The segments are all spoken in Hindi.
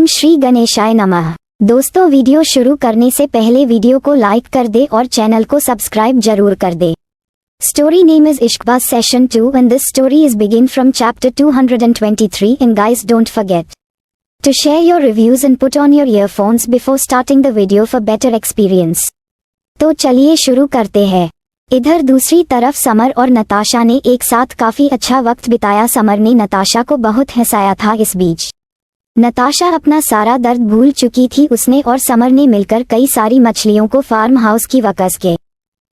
श्री गणेशाय नमः। दोस्तों, वीडियो शुरू करने से पहले वीडियो को लाइक कर दे और चैनल को सब्सक्राइब जरूर कर दे। Story name is Ishqbaz Session 2 and this story is begin from chapter 223 and guys don't forget to share your reviews and put on your earphones before starting the video for better experience। तो चलिए शुरू करते हैं। इधर दूसरी तरफ समर और नताशा ने एक साथ काफी अच्छा वक्त बिताया। समर ने नताशा को बहुत हंसाया था। इस बीच नताशा अपना सारा दर्द भूल चुकी थी। उसने और समर ने मिलकर कई सारी मछलियों को फार्म हाउस की वकस के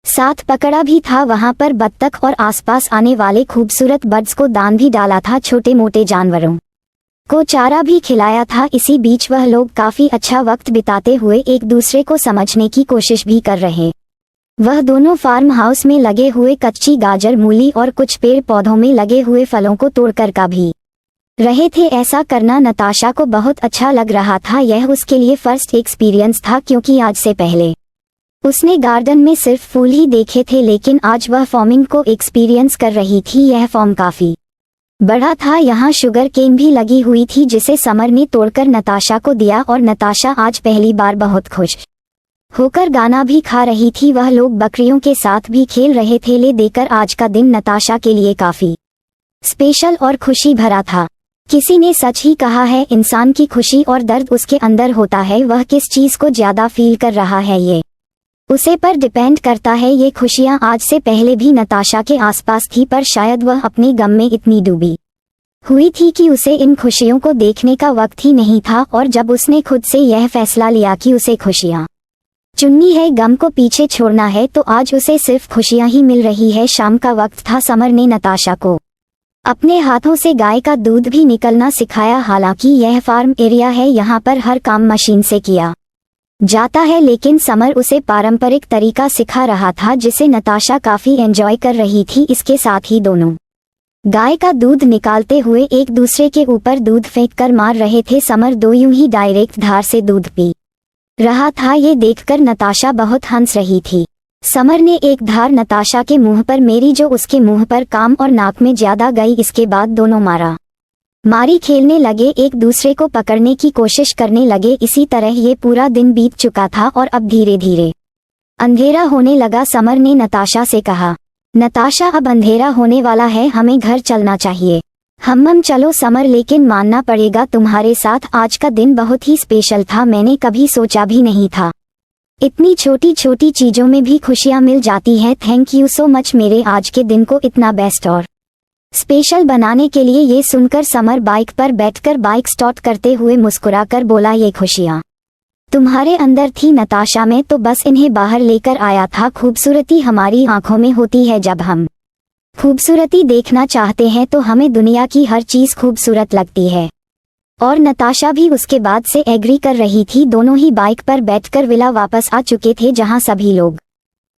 साथ पकड़ा भी था। वहां पर बत्तख और आसपास आने वाले खूबसूरत बर्ड्स को दान भी डाला था। छोटे मोटे जानवरों को चारा भी खिलाया था। इसी बीच वह लोग काफी अच्छा वक्त बिताते हुए एक दूसरे को समझने की कोशिश भी कर रहे। वह दोनों फार्म हाउस में लगे हुए कच्ची गाजर, मूली और कुछ पेड़ पौधों में लगे हुए फलों को तोड़कर का भी रहे थे। ऐसा करना नताशा को बहुत अच्छा लग रहा था। यह उसके लिए फर्स्ट एक्सपीरियंस था क्योंकि आज से पहले उसने गार्डन में सिर्फ फूल ही देखे थे, लेकिन आज वह फार्मिंग को एक्सपीरियंस कर रही थी। यह फार्म काफी बड़ा था। यहाँ शुगर केन भी लगी हुई थी जिसे समर ने तोड़कर नताशा को दिया और नताशा आज पहली बार बहुत खुश होकर गाना भी खा रही थी। वह लोग बकरियों के साथ भी खेल रहे थे। ले देकर आज का दिन नताशा के लिए काफी स्पेशल और खुशी भरा था। किसी ने सच ही कहा है, इंसान की खुशी और दर्द उसके अंदर होता है। वह किस चीज को ज्यादा फील कर रहा है ये उसे पर डिपेंड करता है। ये खुशियां आज से पहले भी नताशा के आसपास थी, पर शायद वह अपने गम में इतनी डूबी हुई थी कि उसे इन खुशियों को देखने का वक्त ही नहीं था। और जब उसने खुद से यह फैसला लिया कि उसे खुशियां चुननी है, गम को पीछे छोड़ना है, तो आज उसे सिर्फ खुशियां ही मिल रही है। शाम का वक्त था। समर ने नताशा को अपने हाथों से गाय का दूध भी निकलना सिखाया। हालांकि यह फार्म एरिया है, यहाँ पर हर काम मशीन से किया जाता है, लेकिन समर उसे पारंपरिक तरीका सिखा रहा था जिसे नताशा काफी एंजॉय कर रही थी। इसके साथ ही दोनों गाय का दूध निकालते हुए एक दूसरे के ऊपर दूध फेंक कर मार रहे थे। समर दो यूं ही डायरेक्ट धार से दूध पी रहा था। ये देखकर नताशा बहुत हंस रही थी। समर ने एक धार नताशा के मुंह पर मेरी जो उसके मुंह पर काम और नाक में ज्यादा गई। इसके बाद दोनों मारी खेलने लगे, एक दूसरे को पकड़ने की कोशिश करने लगे। इसी तरह ये पूरा दिन बीत चुका था और अब धीरे धीरे अंधेरा होने लगा। समर ने नताशा से कहा, नताशा अब अंधेरा होने वाला है, हमें घर चलना चाहिए। हम चलो समर, लेकिन मानना पड़ेगा तुम्हारे साथ आज का दिन बहुत ही स्पेशल था। मैंने कभी सोचा भी नहीं था इतनी छोटी छोटी चीजों में भी खुशियां मिल जाती हैं। थैंक यू सो मच मेरे आज के दिन को इतना बेस्ट और स्पेशल बनाने के लिए। ये सुनकर समर बाइक पर बैठकर बाइक स्टार्ट करते हुए मुस्कुराकर बोला, ये खुशियां तुम्हारे अंदर थी नताशा, में तो बस इन्हें बाहर लेकर आया था। खूबसूरती हमारी आंखों में होती है। जब हम खूबसूरती देखना चाहते हैं तो हमें दुनिया की हर चीज खूबसूरत लगती है। और नताशा भी उसके बाद से एग्री कर रही थी। दोनों ही बाइक पर बैठकर विला वापस आ चुके थे जहां सभी लोग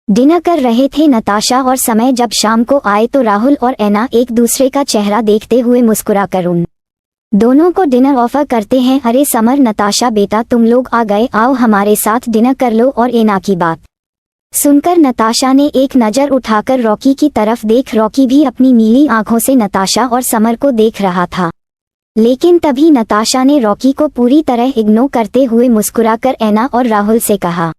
डिनर कर रहे थे। नताशा और समय जब शाम को आए तो राहुल और ऐना एक दूसरे का चेहरा देखते हुए मुस्कुराकर उन दोनों को डिनर ऑफर करते हैं। अरे समर, नताशा बेटा तुम लोग आ गए, आओ हमारे साथ डिनर कर लो। और ऐना की बात सुनकर नताशा ने एक नजर उठाकर रॉकी की तरफ देख। रॉकी भी अपनी नीली आंखों से नताशा और समर को देख रहा था, लेकिन तभी नताशा ने रॉकी को पूरी तरह इग्नोर करते हुए मुस्कुराकर ऐना और राहुल से कहा,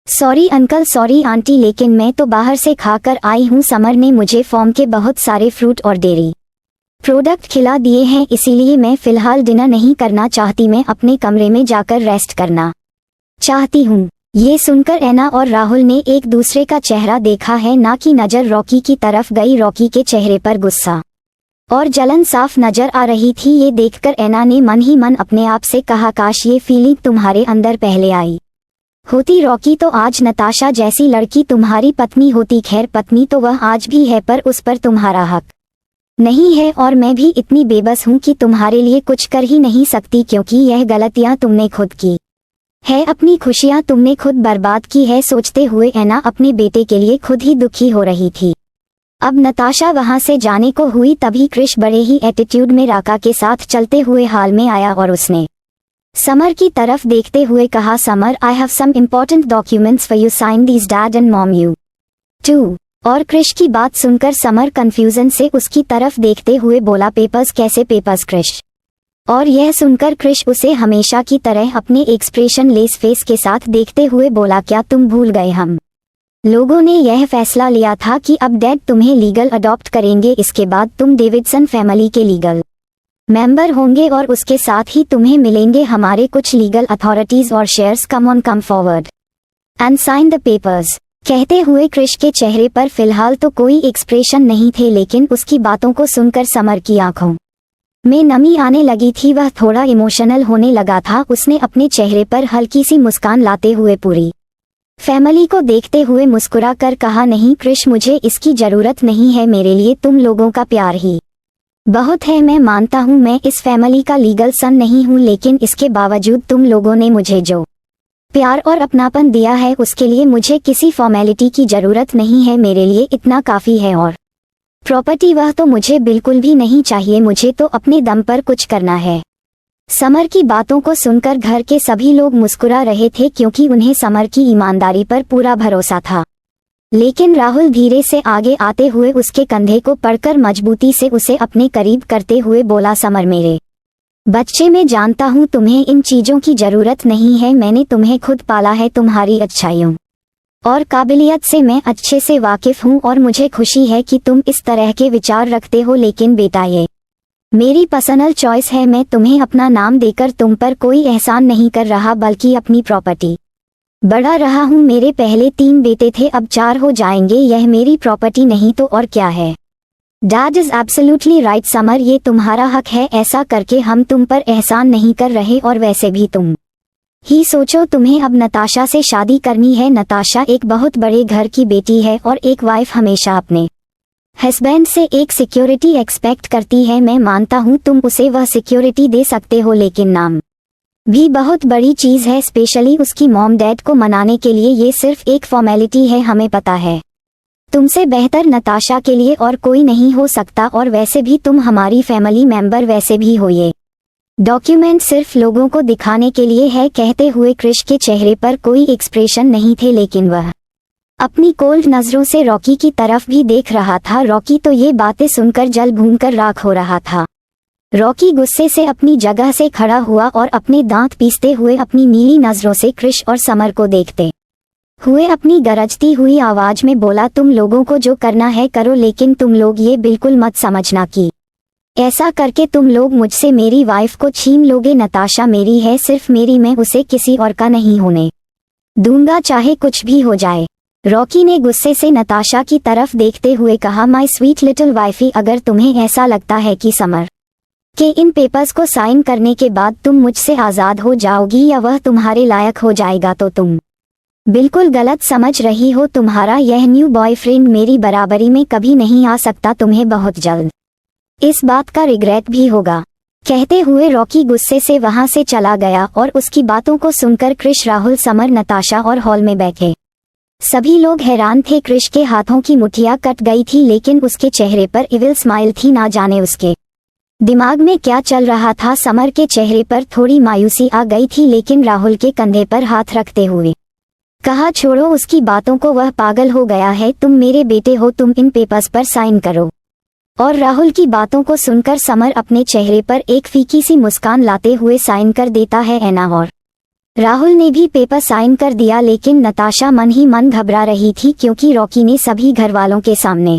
सॉरी अंकल, सॉरी आंटी, लेकिन मैं तो बाहर से खाकर आई हूँ। समर ने मुझे फार्म के बहुत सारे फ्रूट और डेयरी प्रोडक्ट खिला दिए हैं, इसीलिए मैं फिलहाल डिनर नहीं करना चाहती। मैं अपने कमरे में जाकर रेस्ट करना चाहती हूँ। ये सुनकर ऐना और राहुल ने एक दूसरे का चेहरा देखा है, ना कि नजर रॉकी की तरफ गई। रॉकी के चेहरे पर गुस्सा और जलन साफ नजर आ रही थी। ये देखकर ऐना ने मन ही मन अपने आप से कहा, काश ये फीलिंग तुम्हारे अंदर पहले आई होती रॉकी, तो आज नताशा जैसी लड़की तुम्हारी पत्नी होती। खैर पत्नी तो वह आज भी है, पर उस पर तुम्हारा हक नहीं है। और मैं भी इतनी बेबस हूँ कि तुम्हारे लिए कुछ कर ही नहीं सकती, क्योंकि यह गलतियाँ तुमने खुद की है, अपनी खुशियाँ तुमने खुद बर्बाद की है। सोचते हुए ऐना अपने बेटे के लिए खुद ही दुखी हो रही थी। अब नताशा वहां से जाने को हुई, तभी क्रिश बड़े ही एटीट्यूड में राका के साथ चलते हुए हाल में आया और उसने समर की तरफ देखते हुए कहा, Samar I have some important documents for you, sign these dad and mom you too. और क्रिश की बात सुनकर समर कंफ्यूजन से उसकी तरफ देखते हुए बोला, पेपर्स कैसे पेपर्स क्रिश? और यह सुनकर क्रिश उसे हमेशा की तरह अपने एक्सप्रेशन लेस फेस के साथ देखते हुए बोला, क्या तुम भूल गए हम लोगों ने यह फैसला लिया था कि अब डैड तुम्हें लीगल अडॉप्ट करेंगे, इसके बाद तुम डेविडसन फैमिली के लीगल मेंबर होंगे और उसके साथ ही तुम्हें मिलेंगे हमारे कुछ लीगल अथॉरिटीज और shares. Come on, come forward and sign the papers. कहते हुए क्रिश के चेहरे पर फिलहाल तो कोई एक्सप्रेशन नहीं थे, लेकिन उसकी बातों को सुनकर समर की आंखों में नमी आने लगी थी। वह थोड़ा इमोशनल होने लगा था। उसने अपने चेहरे पर हल्की सी मुस्कान लाते हुए पूरी फैमिली को देखते हुए मुस्कुरा कर कहा, नहीं क्रिश, मुझे इसकी जरूरत नहीं है। मेरे लिए तुम लोगों का प्यार ही बहुत है। मैं मानता हूँ मैं इस फैमिली का लीगल सन नहीं हूँ, लेकिन इसके बावजूद तुम लोगों ने मुझे जो प्यार और अपनापन दिया है उसके लिए मुझे किसी फॉर्मेलिटी की जरूरत नहीं है। मेरे लिए इतना काफी है। और प्रॉपर्टी वह तो मुझे बिल्कुल भी नहीं चाहिए। मुझे तो अपने दम पर कुछ करना है। समर की बातों को सुनकर घर के सभी लोग मुस्कुरा रहे थे, क्योंकि उन्हें समर की ईमानदारी पर पूरा भरोसा था। लेकिन राहुल धीरे से आगे आते हुए उसके कंधे को पकड़कर मजबूती से उसे अपने करीब करते हुए बोला, समर मेरे बच्चे, मैं जानता हूँ तुम्हें इन चीजों की जरूरत नहीं है। मैंने तुम्हें खुद पाला है। तुम्हारी अच्छाइयों और काबिलियत से मैं अच्छे से वाकिफ हूँ और मुझे खुशी है कि तुम इस तरह के विचार रखते हो। लेकिन बेटा, ये मेरी पर्सनल चॉइस है। मैं तुम्हें अपना नाम देकर तुम पर कोई एहसान नहीं कर रहा, बल्कि अपनी प्रॉपर्टी बढ़ा रहा हूँ। मेरे पहले 3 बेटे थे, अब 4 हो जाएंगे। यह मेरी प्रॉपर्टी नहीं तो और क्या है। Dad is absolutely right summer, ये तुम्हारा हक है। ऐसा करके हम तुम पर एहसान नहीं कर रहे, और वैसे भी तुम ही सोचो, तुम्हें अब नताशा से शादी करनी है। नताशा एक बहुत बड़े घर की बेटी है और एक वाइफ हमेशा अपने हस्बैंड से एक सिक्योरिटी एक्सपेक्ट करती है। मैं मानता हूँ तुम उसे वह सिक्योरिटी दे सकते हो, लेकिन नाम भी बहुत बड़ी चीज है, स्पेशली उसकी मॉम डैड को मनाने के लिए। ये सिर्फ एक फॉर्मेलिटी है, हमें पता है। तुमसे बेहतर नताशा के लिए और कोई नहीं हो सकता, और वैसे भी तुम हमारी फैमिली मेंबर वैसे भी हो। ये डॉक्यूमेंट सिर्फ लोगों को दिखाने के लिए है। कहते हुए क्रिश के चेहरे पर कोई एक्सप्रेशन नहीं थे, लेकिन वह अपनी कोल्ड नजरों से रॉकी की तरफ भी देख रहा था। रॉकी तो ये बातें सुनकर जल भूनकर राख हो रहा था। रॉकी गुस्से से अपनी जगह से खड़ा हुआ और अपने दांत पीसते हुए अपनी नीली नजरों से क्रिश और समर को देखते हुए अपनी गरजती हुई आवाज में बोला, तुम लोगों को जो करना है करो, लेकिन तुम लोग ये बिल्कुल मत समझना कि ऐसा करके तुम लोग मुझसे मेरी वाइफ को छीन लोगे। नताशा मेरी है, सिर्फ मेरी। मैं उसे किसी और का नहीं होने दूंगा, चाहे कुछ भी हो जाए। रॉकी ने गुस्से से नताशा की तरफ देखते हुए कहा, माय स्वीट लिटिल वाइफी, अगर तुम्हें ऐसा लगता है कि समर के इन पेपर्स को साइन करने के बाद तुम मुझसे आज़ाद हो जाओगी या वह तुम्हारे लायक हो जाएगा, तो तुम बिल्कुल गलत समझ रही हो। तुम्हारा यह न्यू बॉयफ्रेंड मेरी बराबरी में कभी नहीं आ सकता। तुम्हें बहुत जल्द इस बात का रिग्रेट भी होगा। कहते हुए रॉकी गुस्से से वहां से चला गया, और उसकी बातों को सुनकर क्रिश, राहुल, समर, नताशा और हॉल में बैठे सभी लोग हैरान थे। क्रिश के हाथों की मुठ्ठियां कट गई थी, लेकिन उसके चेहरे पर इविल स्माइल थी। ना जाने उसके दिमाग में क्या चल रहा था। समर के चेहरे पर थोड़ी मायूसी आ गई थी, लेकिन राहुल के कंधे पर हाथ रखते हुए कहा, छोड़ो उसकी बातों को, वह पागल हो गया है। तुम मेरे बेटे हो, तुम इन पेपर्स पर साइन करो। और राहुल की बातों को सुनकर समर अपने चेहरे पर एक फीकी सी मुस्कान लाते हुए साइन कर देता है। एना और राहुल ने भी पेपर साइन कर दिया, लेकिन नताशा मन ही मन घबरा रही थी, क्योंकि रॉकी ने सभी घर वालों के सामने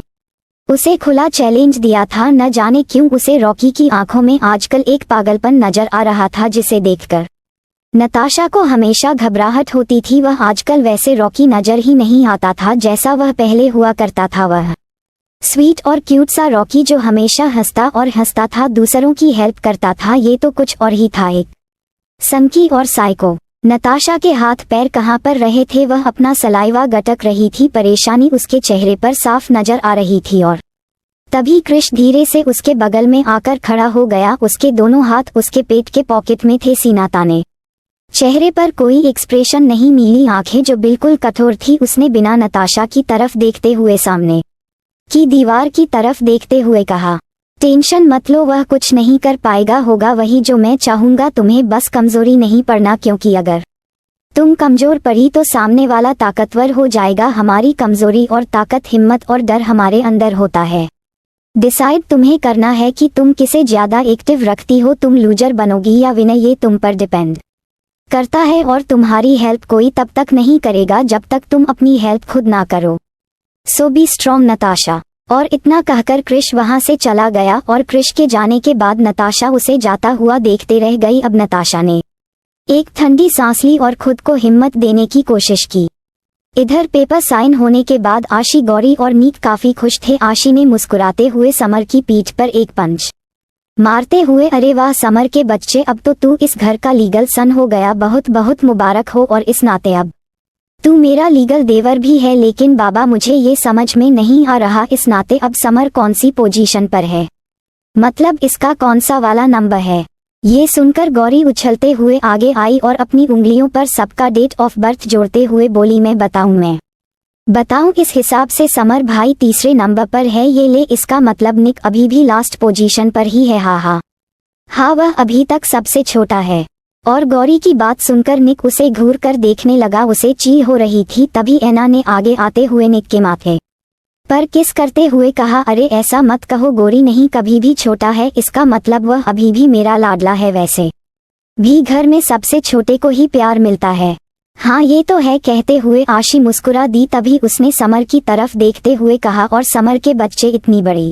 उसे खुला चैलेंज दिया था। न जाने क्यों उसे रॉकी की आंखों में आजकल एक पागलपन नजर आ रहा था, जिसे देखकर नताशा को हमेशा घबराहट होती थी। वह आजकल वैसे रॉकी नजर ही नहीं आता था जैसा वह पहले हुआ करता था। वह स्वीट और क्यूट सा रॉकी जो हमेशा हंसता और हंसता था, दूसरों की हेल्प करता था, ये तो कुछ और ही था, एक सनकी और साइको। नताशा के हाथ पैर कहाँ पर रहे थे, वह अपना सलाइवा गटक रही थी। परेशानी उसके चेहरे पर साफ नजर आ रही थी। और तभी क्रिश धीरे से उसके बगल में आकर खड़ा हो गया। उसके दोनों हाथ उसके पेट के पॉकेट में थे, सीना ताने, चेहरे पर कोई एक्सप्रेशन नहीं, नीली आंखें जो बिल्कुल कठोर थी। उसने बिना नताशा की तरफ देखते हुए सामने की दीवार की तरफ देखते हुए कहा, टेंशन मत लो, वह कुछ नहीं कर पाएगा। होगा वही जो मैं चाहूंगा। तुम्हें बस कमजोरी नहीं पड़ना, क्योंकि अगर तुम कमजोर पड़ी तो सामने वाला ताकतवर हो जाएगा। हमारी कमजोरी और ताकत, हिम्मत और डर हमारे अंदर होता है। डिसाइड तुम्हें करना है कि तुम किसे ज्यादा एक्टिव रखती हो, तुम लूजर बनोगी या विनर, ये तुम पर डिपेंड करता है। और तुम्हारी हेल्प कोई तब तक नहीं करेगा जब तक तुम अपनी हेल्प खुद ना करो। सो बी स्ट्रॉन्ग नताशा। और इतना कहकर क्रिश वहां से चला गया और क्रिश के जाने के बाद नताशा उसे जाता हुआ देखते रह गई। अब नताशा ने एक ठंडी सांस ली और खुद को हिम्मत देने की कोशिश की। इधर पेपर साइन होने के बाद आशी, गौरी और नीक काफी खुश थे। आशी ने मुस्कुराते हुए समर की पीठ पर एक पंच मारते हुए, अरे वाह समर के बच्चे, अब तो तू इस घर का लीगल सन हो गया, बहुत बहुत मुबारक हो। और इस नाते अब तू मेरा लीगल देवर भी है। लेकिन बाबा मुझे ये समझ में नहीं आ रहा, इस नाते अब समर कौन सी पोजीशन पर है, मतलब इसका कौन सा वाला नंबर है। ये सुनकर गौरी उछलते हुए आगे आई और अपनी उंगलियों पर सबका डेट ऑफ बर्थ जोड़ते हुए बोली, मैं बताऊं इस हिसाब से समर भाई तीसरे नंबर पर है। ये ले, इसका मतलब निक अभी भी लास्ट पोजीशन पर ही है। हाँ वह अभी तक सबसे छोटा है। और गौरी की बात सुनकर निक उसे घूर कर देखने लगा, उसे चील हो रही थी। तभी ऐना ने आगे आते हुए निक के माथे पर किस करते हुए कहा, अरे ऐसा मत कहो गौरी, नहीं कभी भी छोटा है, इसका मतलब वह अभी भी मेरा लाडला है। वैसे भी घर में सबसे छोटे को ही प्यार मिलता है। हाँ ये तो है। कहते हुए आशी मुस्कुरा दी। तभी उसने समर की तरफ देखते हुए कहा, और समर के बच्चे, इतनी बड़ी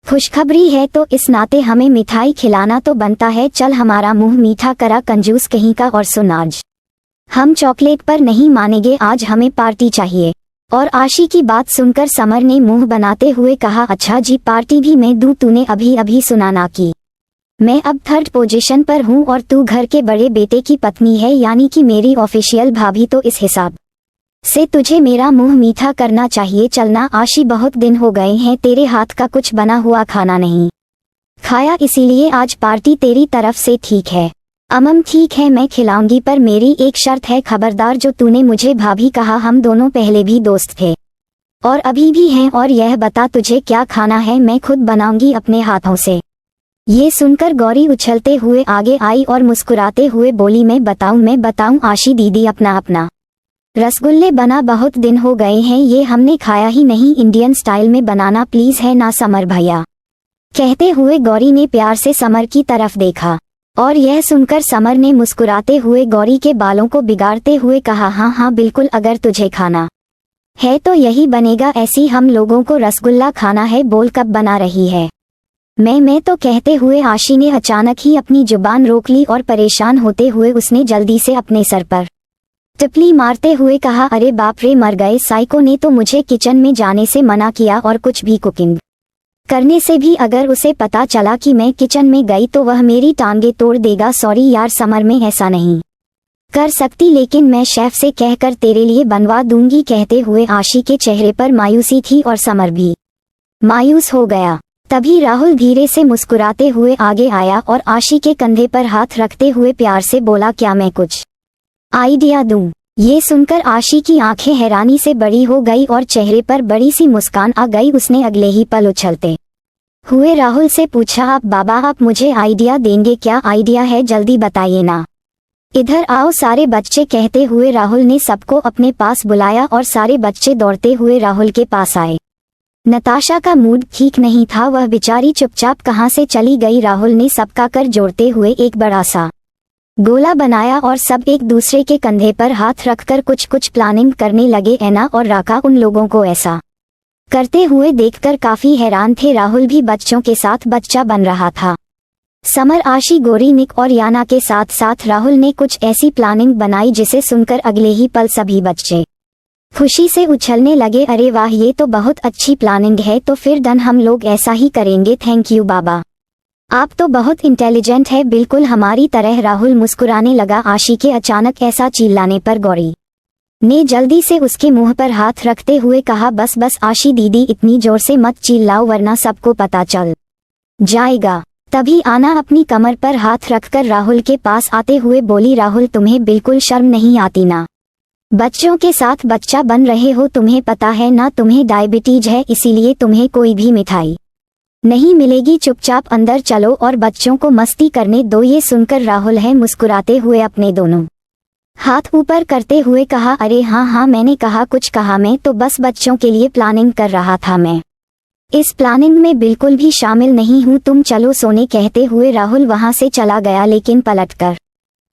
खुशखबरी है तो इस नाते हमें मिठाई खिलाना तो बनता है। चल हमारा मुंह मीठा करा कंजूस कहीं का। और सुन, आज हम चॉकलेट पर नहीं मानेंगे, आज हमें पार्टी चाहिए। और आशी की बात सुनकर समर ने मुंह बनाते हुए कहा, अच्छा जी पार्टी भी मैं दूं, तूने अभी अभी सुना ना कि मैं अब थर्ड पोजीशन पर हूँ और तू घर के बड़े बेटे की पत्नी है, यानी कि मेरी ऑफिशियल भाभी। तो इस हिसाब से तुझे मेरा मुंह मीठा करना चाहिए। चलना आशी, बहुत दिन हो गए हैं तेरे हाथ का कुछ बना हुआ खाना नहीं खाया, इसीलिए आज पार्टी तेरी तरफ से, ठीक है। ठीक है मैं खिलाऊंगी, पर मेरी एक शर्त है, खबरदार जो तूने मुझे भाभी कहा, हम दोनों पहले भी दोस्त थे और अभी भी हैं। और यह बता तुझे क्या खाना है, मैं खुद बनाऊंगी अपने हाथों से। ये सुनकर गौरी उछलते हुए आगे आई और मुस्कुराते हुए बोली, मैं बताऊं आशी दीदी, अपना रसगुल्ले बना, बहुत दिन हो गए हैं ये हमने खाया ही नहीं, इंडियन स्टाइल में बनाना प्लीज, है ना समर भैया। कहते हुए गौरी ने प्यार से समर की तरफ देखा और यह सुनकर समर ने मुस्कुराते हुए गौरी के बालों को बिगाड़ते हुए कहा, हाँ बिल्कुल, अगर तुझे खाना है तो यही बनेगा, ऐसी हम लोगों को रसगुल्ला खाना है, बोल कब बना रही है। मैं तो कहते हुए आशी ने अचानक ही अपनी जुबान रोक ली और परेशान होते हुए उसने जल्दी से अपने सर पर टिपली मारते हुए कहा, अरे बाप रे, मर गए, साइको ने तो मुझे किचन में जाने से मना किया और कुछ भी कुकिंग करने से भी। अगर उसे पता चला कि मैं किचन में गई तो वह मेरी टांगे तोड़ देगा। सॉरी यार समर, मैं ऐसा नहीं कर सकती, लेकिन मैं शेफ से कहकर तेरे लिए बनवा दूंगी। कहते हुए आशी के चेहरे पर मायूसी थी और समर भी मायूस हो गया। तभी राहुल धीरे से मुस्कुराते हुए आगे आया और आशी के कंधे पर हाथ रखते हुए प्यार से बोला, क्या मैं कुछ आइडिया दूं? ये सुनकर आशी की आंखें हैरानी से बड़ी हो गई और चेहरे पर बड़ी सी मुस्कान आ गई। उसने अगले ही पल उछलते हुए राहुल से पूछा, आप बाबा, आप मुझे आइडिया देंगे? क्या आइडिया है, जल्दी बताइए ना। इधर आओ सारे बच्चे। कहते हुए राहुल ने सबको अपने पास बुलाया और सारे बच्चे दौड़ते हुए राहुल के पास आए। नताशा का मूड ठीक नहीं था, वह बेचारी चुपचाप कहाँ से चली गई। राहुल ने सबका कर जोड़ते हुए एक बड़ा सा गोला बनाया और सब एक दूसरे के कंधे पर हाथ रखकर कुछ कुछ प्लानिंग करने लगे। ऐना और राका उन लोगों को ऐसा करते हुए देखकर काफी हैरान थे। राहुल भी बच्चों के साथ बच्चा बन रहा था। समर, आशी, गौरी, निक और याना के साथ साथ राहुल ने कुछ ऐसी प्लानिंग बनाई जिसे सुनकर अगले ही पल सभी बच्चे खुशी से उछलने लगे। अरे वाह, ये तो बहुत अच्छी प्लानिंग है, तो फिर डन, हम लोग ऐसा ही करेंगे। थैंक यू बाबा, आप तो बहुत इंटेलिजेंट है, बिल्कुल हमारी तरह। राहुल मुस्कुराने लगा। आशी के अचानक ऐसा चिल्लाने पर गौरी ने जल्दी से उसके मुंह पर हाथ रखते हुए कहा, बस आशी दीदी, इतनी जोर से मत चिल्लाओ वरना सबको पता चल जाएगा। तभी आना अपनी कमर पर हाथ रखकर राहुल के पास आते हुए बोली, राहुल तुम्हें बिल्कुल शर्म नहीं आती ना? बच्चों के साथ बच्चा बन रहे हो, तुम्हें पता है ना तुम्हें डायबिटीज है, इसीलिए तुम्हें कोई भी मिठाई नहीं मिलेगी। चुपचाप अंदर चलो और बच्चों को मस्ती करने दो। ये सुनकर राहुल है मुस्कुराते हुए अपने दोनों हाथ ऊपर करते हुए कहा, अरे हाँ मैंने कुछ कहा, मैं तो बस बच्चों के लिए प्लानिंग कर रहा था। मैं इस प्लानिंग में बिल्कुल भी शामिल नहीं हूँ, तुम चलो सोने कहते हुए राहुल वहां से चला गया, लेकिन पलटकर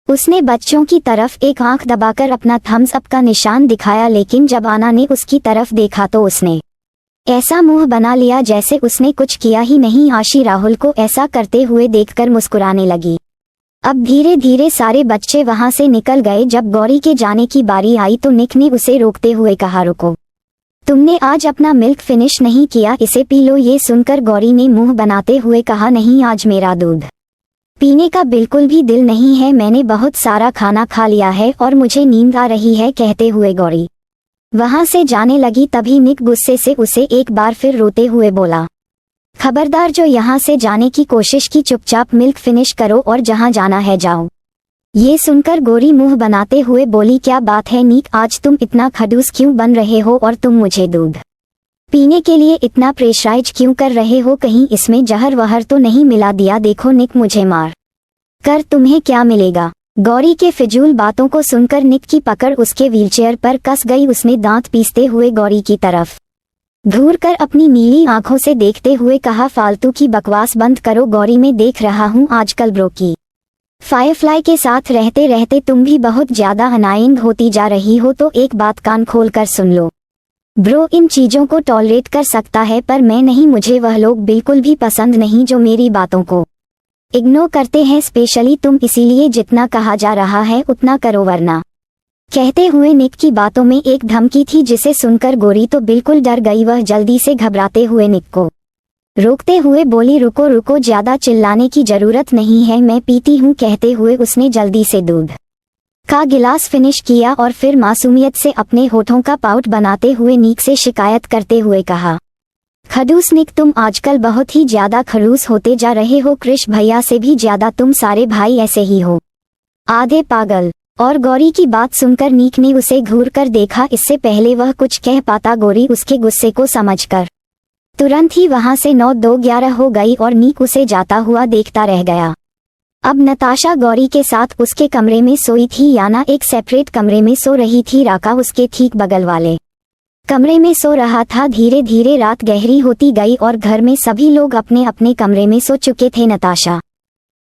उसने बच्चों की तरफ एक आंख दबाकर अपना थम्स अप का निशान दिखाया, लेकिन जब आना ने उसकी तरफ देखा तो उसने ऐसा मुंह बना लिया जैसे उसने कुछ किया ही नहीं। आशी राहुल को ऐसा करते हुए देखकर मुस्कुराने लगी। अब धीरे धीरे सारे बच्चे वहां से निकल गए। जब गौरी के जाने की बारी आई तो निक ने उसे रोकते हुए कहा, रुको, तुमने आज अपना मिल्क फिनिश नहीं किया, इसे पी लो। ये सुनकर गौरी ने मुंह बनाते हुए कहा, नहीं, आज मेरा दूध पीने का बिल्कुल भी दिल नहीं है, मैंने बहुत सारा खाना खा लिया है और मुझे नींद आ रही है। कहते हुए गौरी वहां से जाने लगी। तभी निक गुस्से से उसे एक बार फिर रोते हुए बोला, खबरदार, जो यहाँ से जाने की कोशिश की, चुपचाप मिल्क फिनिश करो और जहाँ जाना है जाओ। ये सुनकर गौरी मुंह बनाते हुए बोली, क्या बात है निक, आज तुम इतना खड़ूस क्यों बन रहे हो और तुम मुझे दूध पीने के लिए इतना प्रेशराइज क्यों कर रहे हो? कहीं इसमें जहर वहर तो नहीं मिला दिया? देखो निक, मुझे मार कर तुम्हें क्या मिलेगा? गौरी के फिजूल बातों को सुनकर निक की पकड़ उसके व्हीलचेयर पर कस गई। उसने दांत पीसते हुए गौरी की तरफ घूर कर अपनी नीली आंखों से देखते हुए कहा, फालतू की बकवास बंद करो। गौरी, मैं देख रहा हूँ आजकल ब्रो की फायरफ्लाई के साथ रहते रहते तुम भी बहुत ज्यादा अनाइंग होती जा रही हो, तो एक बात कान खोल कर सुन लो। ब्रो इन चीजों को टॉलरेट कर सकता है, पर मैं नहीं। मुझे वह लोग बिल्कुल भी पसंद नहीं जो मेरी बातों को इग्नोर करते हैं, स्पेशली तुम। इसीलिए जितना कहा जा रहा है उतना करो, वरना। कहते हुए निक की बातों में एक धमकी थी, जिसे सुनकर गौरी तो बिल्कुल डर गई। वह जल्दी से घबराते हुए निक को रोकते हुए बोली, रुको रुको, ज्यादा चिल्लाने की जरूरत नहीं है, मैं पीती हूँ। कहते हुए उसने जल्दी से दूध का गिलास फिनिश किया और फिर मासूमियत से अपने होठों का पाउट बनाते हुए निक से शिकायत करते हुए कहा, खड़ूस निक, तुम आजकल बहुत ही ज्यादा खड़ूस होते जा रहे हो। कृष भैया से भी ज्यादा तुम सारे भाई ऐसे ही हो, आधे पागल। और गौरी की बात सुनकर निक ने उसे घूर कर देखा। इससे पहले वह कुछ कह पाता, गौरी उसके गुस्से को समझकर तुरंत ही वहां से 9-2-11 हो गई और निक उसे जाता हुआ देखता रह गया। अब नताशा गौरी के साथ उसके कमरे में सोई थी, याना एक सेपरेट कमरे में सो रही थी। राका उसके ठीक बगल वाले कमरे में सो रहा था। धीरे धीरे रात गहरी होती गई और घर में सभी लोग अपने अपने कमरे में सो चुके थे। नताशा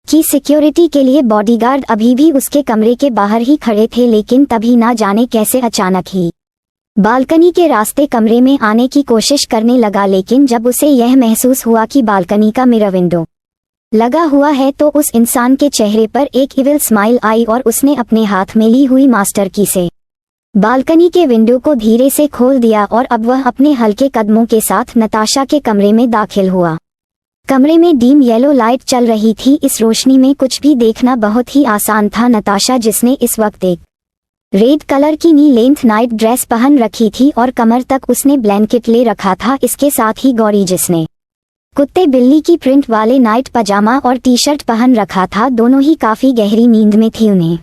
की सिक्योरिटी के लिए बॉडीगार्ड अभी भी उसके कमरे के बाहर ही खड़े थे, लेकिन तभी ना जाने कैसे अचानक ही बालकनी के रास्ते कमरे में आने की कोशिश करने लगा। लेकिन जब उसे यह महसूस हुआ कि बालकनी का मिरर विंडो लगा हुआ है तो उस इंसान के चेहरे पर एक इविल स्माइल आई और उसने अपने हाथ में ली हुई मास्टर की से बालकनी के विंडो को धीरे से खोल दिया और अब वह अपने हल्के कदमों के साथ नताशा के कमरे में दाखिल हुआ। कमरे में डीम येलो लाइट चल रही थी। इस रोशनी में कुछ भी देखना बहुत ही आसान था। नताशा, जिसने इस वक्त एक रेड कलर की नी लेंथ नाइट ड्रेस पहन रखी थी और कमर तक उसने ब्लैंकेट ले रखा था। इसके साथ ही गौरी, जिसने कुत्ते बिल्ली की प्रिंट वाले नाइट पजामा और टी शर्ट पहन रखा था, दोनों ही काफी गहरी नींद में थी। उन्हें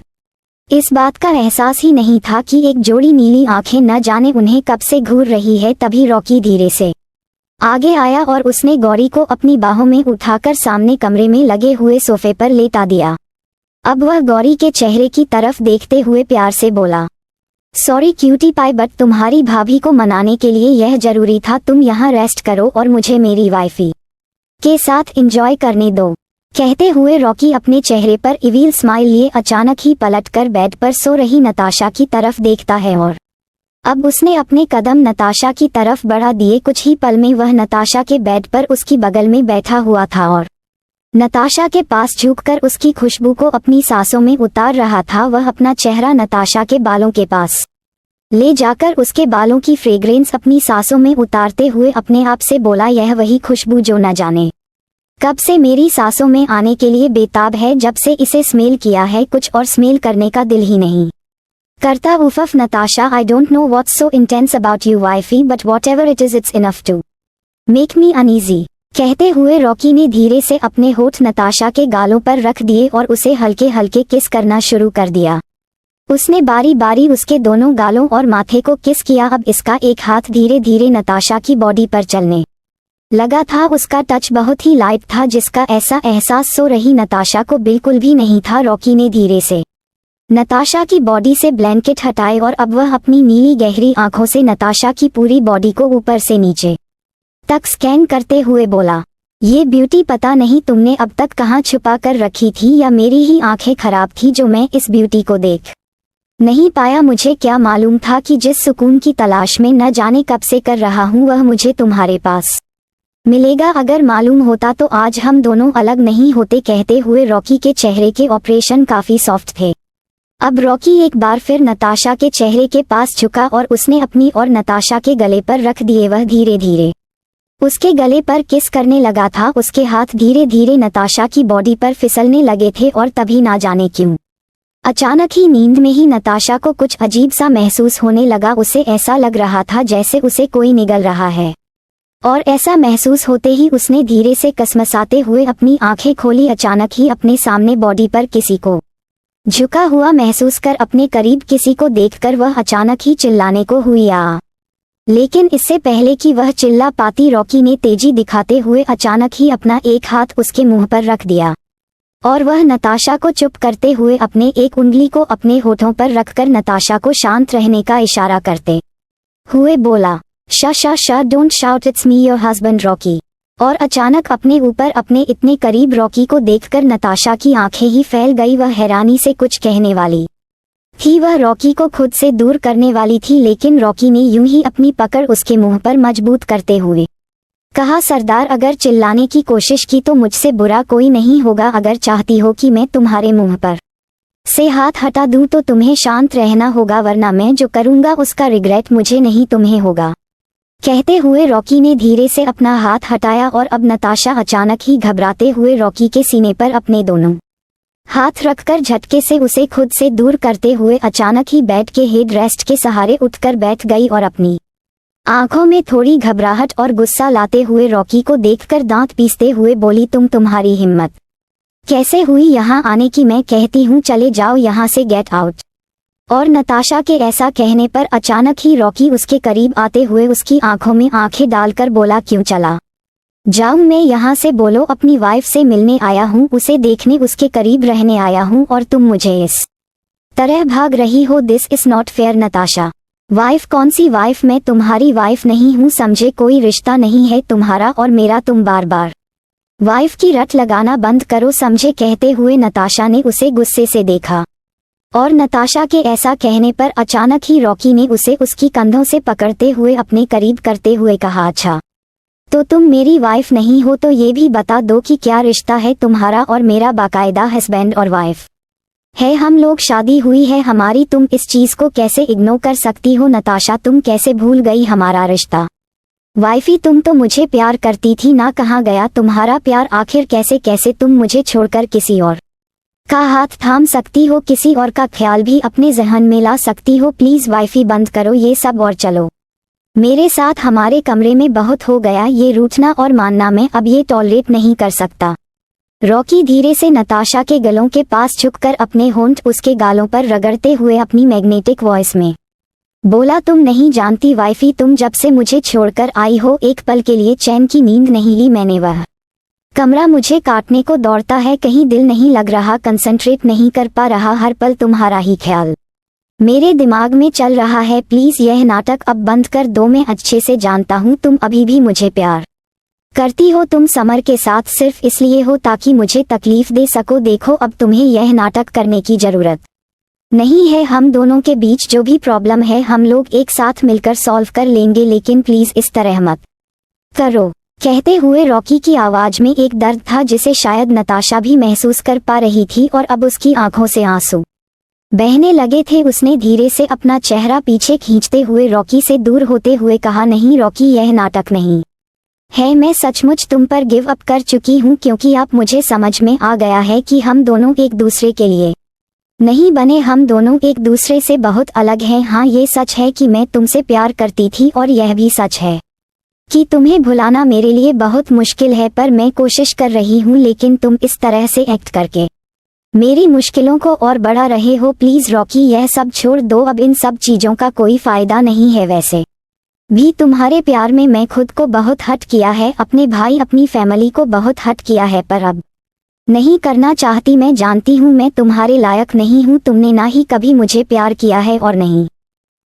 इस बात का एहसास ही नहीं था कि एक जोड़ी नीली आंखें न जाने उन्हें कब से घूर रही है। तभी रॉकी धीरे से आगे आया और उसने गौरी को अपनी बाहों में उठाकर सामने कमरे में लगे हुए सोफे पर लेटा दिया। अब वह गौरी के चेहरे की तरफ देखते हुए प्यार से बोला, सॉरी क्यूटी पाई, बट तुम्हारी भाभी को मनाने के लिए यह जरूरी था। तुम यहाँ रेस्ट करो और मुझे मेरी वाइफी के साथ एंजॉय करने दो। कहते हुए रॉकी अपने चेहरे पर इविल स्माइल लिए अचानक ही पलटकर बेड पर सो रही नताशा की तरफ देखता है और अब उसने अपने कदम नताशा की तरफ बढ़ा दिए। कुछ ही पल में वह नताशा के बेड पर उसकी बगल में बैठा हुआ था और नताशा के पास झुककर उसकी खुशबू को अपनी सांसों में उतार रहा था। वह अपना चेहरा नताशा के बालों के पास ले जाकर उसके बालों की फ्रेग्रेंस अपनी सांसों में उतारते हुए अपने आप से बोला, यह वही खुशबू जो न जाने कब से मेरी सांसों में आने के लिए बेताब है। जब से इसे स्मेल किया है कुछ और स्मेल करने का दिल ही नहीं करता। उफ़ Natasha, I don't know what's so intense about you wifey, but whatever it is it's enough to make me uneasy. कहते हुए रॉकी ने धीरे से अपने होठ नताशा के गालों पर रख दिए और उसे हल्के हल्के किस करना शुरू कर दिया। उसने बारी बारी उसके दोनों गालों और माथे को किस किया। अब इसका एक हाथ धीरे धीरे नताशा की बॉडी पर चलने लगा था। उसका टच बहुत ही लाइट था, जिसका ऐसा एहसास सो रही नताशा को बिल्कुल भी नहीं था। रॉकी ने धीरे से नताशा की बॉडी से ब्लैंकेट हटाए और अब वह अपनी नीली गहरी आंखों से नताशा की पूरी बॉडी को ऊपर से नीचे तक स्कैन करते हुए बोला, ये ब्यूटी पता नहीं तुमने अब तक कहाँ छुपा कर रखी थी या मेरी ही आंखें खराब थी जो मैं इस ब्यूटी को देख नहीं पाया। मुझे क्या मालूम था कि जिस सुकून की तलाश में न जाने कब से कर रहा हूँ वह मुझे तुम्हारे पास मिलेगा। अगर मालूम होता तो आज हम दोनों अलग नहीं होते। कहते हुए रॉकी के चेहरे के ऑपरेशन काफी सॉफ्ट थे। अब रॉकी एक बार फिर नताशा के चेहरे के पास झुका और उसने अपनी और नताशा के गले पर रख दिए। वह धीरे धीरे उसके गले पर किस करने लगा था। उसके हाथ धीरे धीरे नताशा की बॉडी पर फिसलने लगे थे और तभी ना जाने क्यों अचानक ही नींद में ही नताशा को कुछ अजीब सा महसूस होने लगा। उसे ऐसा लग रहा था जैसे उसे कोई निगल रहा है और ऐसा महसूस होते ही उसने धीरे से कसमसाते हुए अपनी आंखें खोली। अचानक ही अपने सामने बॉडी पर किसी को झुका हुआ महसूस कर अपने करीब किसी को देखकर वह अचानक ही चिल्लाने को हुई आ। लेकिन इससे पहले कि वह चिल्ला पाती रॉकी ने तेजी दिखाते हुए अचानक ही अपना एक हाथ उसके मुंह पर रख दिया और वह नताशा को चुप करते हुए अपने एक उंगली को अपने होठों पर रखकर नताशा को शांत रहने का इशारा करते हुए बोला, शा don't shout, it's me your husband Rocky. और अचानक अपने ऊपर अपने इतने करीब रॉकी को देखकर नताशा की आंखें ही फैल गई। वह हैरानी से कुछ कहने वाली थी, वह रॉकी को खुद से दूर करने वाली थी, लेकिन रॉकी ने यूं ही अपनी पकड़ उसके मुंह पर मजबूत करते हुए कहा, सरदार अगर चिल्लाने की कोशिश की तो मुझसे बुरा कोई नहीं होगा। अगर चाहती हो कि मैं तुम्हारे मुंह पर से हाथ हटा दूं तो तुम्हें शांत रहना होगा, वरना मैं जो करूंगा उसका रिग्रेट मुझे नहीं तुम्हें होगा। कहते हुए रॉकी ने धीरे से अपना हाथ हटाया और अब नताशा अचानक ही घबराते हुए रॉकी के सीने पर अपने दोनों हाथ रखकर झटके से उसे खुद से दूर करते हुए अचानक ही बेड के हेड रेस्ट के सहारे उठकर बैठ गई और अपनी आंखों में थोड़ी घबराहट और गुस्सा लाते हुए रॉकी को देखकर दांत पीसते हुए बोली, तुम्हारी हिम्मत कैसे हुई यहाँ आने की? मैं कहती हूँ चले जाओ यहाँ से, गेट आउट। और नताशा के ऐसा कहने पर अचानक ही रॉकी उसके करीब आते हुए उसकी आंखों में आंखें डालकर बोला, क्यों चला जाऊं मैं यहाँ से? बोलो, अपनी वाइफ से मिलने आया हूँ, उसे देखने उसके करीब रहने आया हूँ और तुम मुझे इस तरह भाग रही हो। This is not fair Natasha. Wife कौन सी वाइफ? मैं तुम्हारी वाइफ नहीं हूँ, समझे? कोई रिश्ता नहीं है तुम्हारा और मेरा। तुम बार बार वाइफ की रट लगाना बंद करो, समझे? कहते हुए नताशा ने उसे गुस्से से देखा और नताशा के ऐसा कहने पर अचानक ही रॉकी ने उसे उसकी कंधों से पकड़ते हुए अपने करीब करते हुए कहा, अच्छा तो तुम मेरी वाइफ नहीं हो तो ये भी बता दो कि क्या रिश्ता है तुम्हारा और मेरा? बाकायदा हस्बैंड और वाइफ है, हम लोग, शादी हुई है हमारी। तुम इस चीज को कैसे इग्नोर कर सकती हो नताशा? तुम कैसे भूल गई हमारा रिश्ता? वाइफी, तुम तो मुझे प्यार करती थी ना, कहाँ गया तुम्हारा प्यार आखिर? कैसे तुम मुझे छोड़कर किसी और का हाथ थाम सकती हो, किसी और का ख्याल भी अपने जहन में ला सकती हो? प्लीज वाइफी बंद करो ये सब और चलो मेरे साथ हमारे कमरे में। बहुत हो गया ये रूठना और मानना, मैं अब ये टॉलरेट नहीं कर सकता। रॉकी धीरे से नताशा के गलों के पास झुककर अपने होंठ उसके गालों पर रगड़ते हुए अपनी मैग्नेटिक वॉइस में बोला, तुम नहीं जानती वाइफी, तुम जब से मुझे छोड़कर आई हो एक पल के लिए चैन की नींद नहीं ली मैंने। वह कमरा मुझे काटने को दौड़ता है, कहीं दिल नहीं लग रहा, कंसंट्रेट नहीं कर पा रहा, हर पल तुम्हारा ही ख्याल मेरे दिमाग में चल रहा है। प्लीज यह नाटक अब बंद कर दो, मैं अच्छे से जानता हूँ तुम अभी भी मुझे प्यार करती हो। तुम समर के साथ सिर्फ इसलिए हो ताकि मुझे तकलीफ दे सको। देखो अब तुम्हें यह नाटक करने की जरूरत नहीं है, हम दोनों के बीच जो भी प्रॉब्लम है हम लोग एक साथ मिलकर सॉल्व कर लेंगे, लेकिन प्लीज इस तरह मत करो। कहते हुए रॉकी की आवाज में एक दर्द था जिसे शायद नताशा भी महसूस कर पा रही थी और अब उसकी आंखों से आंसू बहने लगे थे। उसने धीरे से अपना चेहरा पीछे खींचते हुए रॉकी से दूर होते हुए कहा, नहीं रॉकी, यह नाटक नहीं है, मैं सचमुच तुम पर गिव अप कर चुकी हूँ, क्योंकि अब मुझे समझ में आ गया है कि हम दोनों एक दूसरे के लिए नहीं बने, हम दोनों एक दूसरे से बहुत अलग हैं। हाँ ये सच है कि मैं तुमसे प्यार करती थी और यह भी सच है कि तुम्हें भुलाना मेरे लिए बहुत मुश्किल है, पर मैं कोशिश कर रही हूँ, लेकिन तुम इस तरह से एक्ट करके मेरी मुश्किलों को और बढ़ा रहे हो। प्लीज रॉकी यह सब छोड़ दो, अब इन सब चीजों का कोई फायदा नहीं है। वैसे भी तुम्हारे प्यार में मैं खुद को बहुत हर्ट किया है, अपने भाई अपनी फैमिली को बहुत हर्ट किया है, पर अब नहीं करना चाहती। मैं जानती हूँ मैं तुम्हारे लायक नहीं हूँ, तुमने ना ही कभी मुझे प्यार किया है और नहीं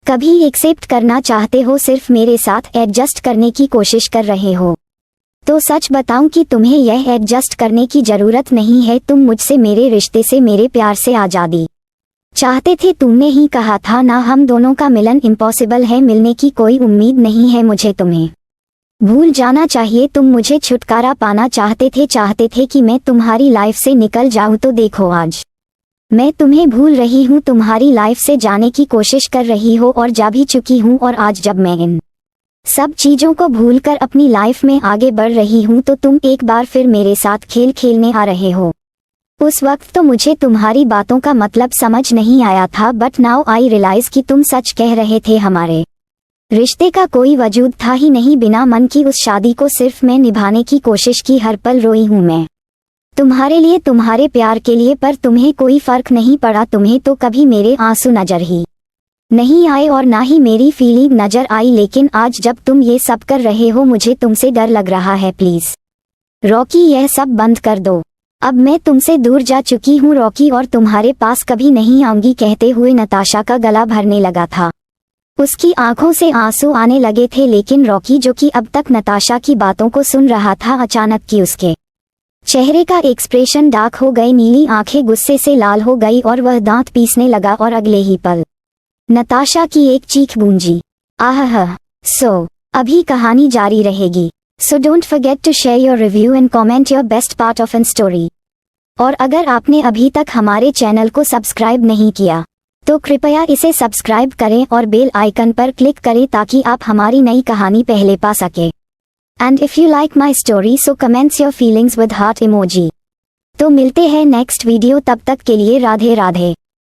कभी एक्सेप्ट करना चाहते हो, सिर्फ मेरे साथ एडजस्ट करने की कोशिश कर रहे हो। तो सच बताऊं कि तुम्हें यह एडजस्ट करने की जरूरत नहीं है। तुम मुझसे, मेरे रिश्ते से, मेरे प्यार से आज़ादी चाहते थे। तुमने ही कहा था ना, हम दोनों का मिलन इम्पॉसिबल है, मिलने की कोई उम्मीद नहीं है मुझे। तुम्हें भूल जाना चाहिए। तुम मुझे छुटकारा पाना चाहते थे कि मैं तुम्हारी लाइफ से निकल जाऊं। तो देखो, आज मैं तुम्हें भूल रही हूँ, तुम्हारी लाइफ से जाने की कोशिश कर रही हो और जा भी चुकी हूँ। और आज जब मैं इन सब चीजों को भूलकर अपनी लाइफ में आगे बढ़ रही हूँ, तो तुम एक बार फिर मेरे साथ खेल खेलने आ रहे हो। उस वक्त तो मुझे तुम्हारी बातों का मतलब समझ नहीं आया था, बट नाउ आई रियलाइज कि तुम सच कह रहे थे। हमारे रिश्ते का कोई वजूद था ही नहीं बिना मन की उस शादी को सिर्फ मैं निभाने की कोशिश की। हर पल रोई हूँ मैं तुम्हारे लिए, तुम्हारे प्यार के लिए, पर तुम्हें कोई फर्क नहीं पड़ा। तुम्हें तो कभी मेरे आंसू नजर ही नहीं आए और ना ही मेरी फीलिंग नजर आई। लेकिन आज जब तुम ये सब कर रहे हो, मुझे तुमसे डर लग रहा है। प्लीज रॉकी, यह सब बंद कर दो। अब मैं तुमसे दूर जा चुकी हूँ रॉकी, और तुम्हारे पास कभी नहीं आऊंगी, कहते हुए नताशा का गला भरने लगा था। उसकी आंखों से आंसू आने लगे थे। लेकिन रॉकी, जो कि अब तक नताशा की बातों को सुन रहा था, अचानक की उसके चेहरे का एक्सप्रेशन डार्क हो गई। नीली आंखें गुस्से से लाल हो गई और वह दांत पीसने लगा। और अगले ही पल नताशा की एक चीख गूंजी, आह। सो अभी कहानी जारी रहेगी। So don't forget to share your review and comment your best part of an story. और अगर आपने अभी तक हमारे चैनल को सब्सक्राइब नहीं किया, तो कृपया इसे सब्सक्राइब करें और बेल आइकन पर क्लिक करें ताकि आप हमारी नई कहानी पहले पा सके। And if you like my story, so comments your feelings with heart emoji. तो मिलते हैं नेक्स्ट वीडियो, तब तक के लिए राधे राधे।